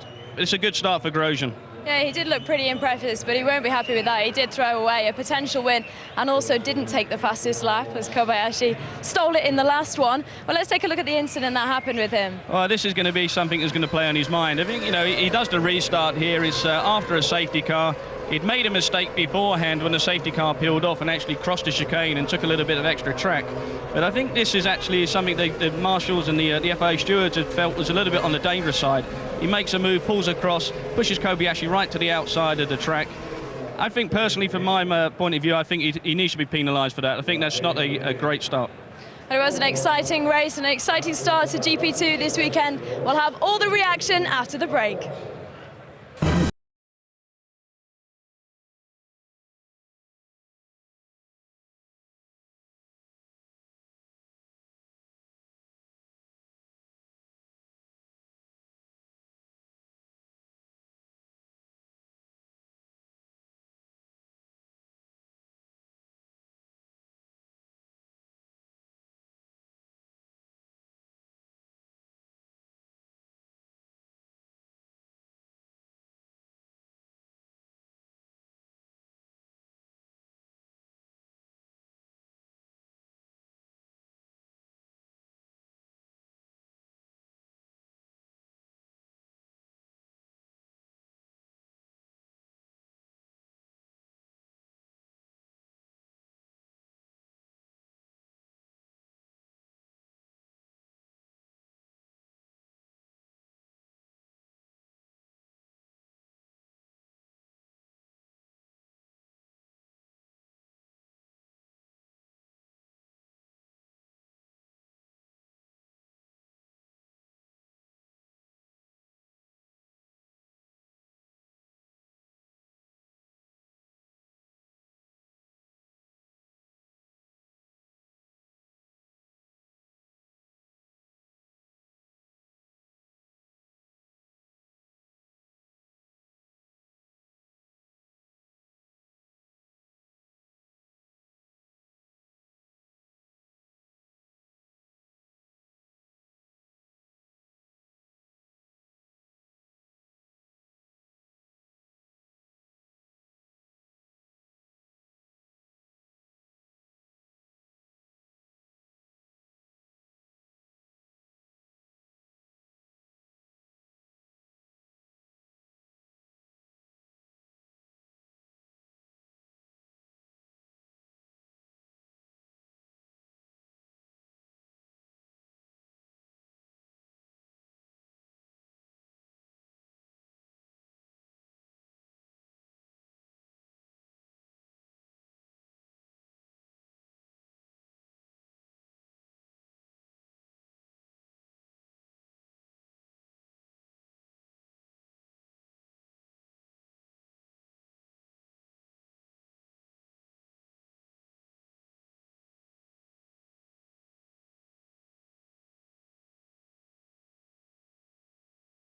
a good start for Grosjean. Yeah, he did look pretty impressive, but he won't be happy with that. He did throw away a potential win and also didn't take the fastest lap as Kobayashi stole it in the last one. Well, let's take a look at the incident that happened with him. Well, this is going to be something that's going to play on his mind. I think, you know, he does the restart here. It's after a safety car. He'd made a mistake beforehand when the safety car peeled off and actually crossed the chicane and took a little bit of extra track. But I think this is actually something the marshals and the FIA stewards had felt was a little bit on the dangerous side. He makes a move, pulls across, pushes Kobayashi right to the outside of the track. I think personally, from my point of view, I think he needs to be penalised for that. I think that's not a great start. It was an exciting race, an exciting start to GP2 this weekend. We'll have all the reaction after the break.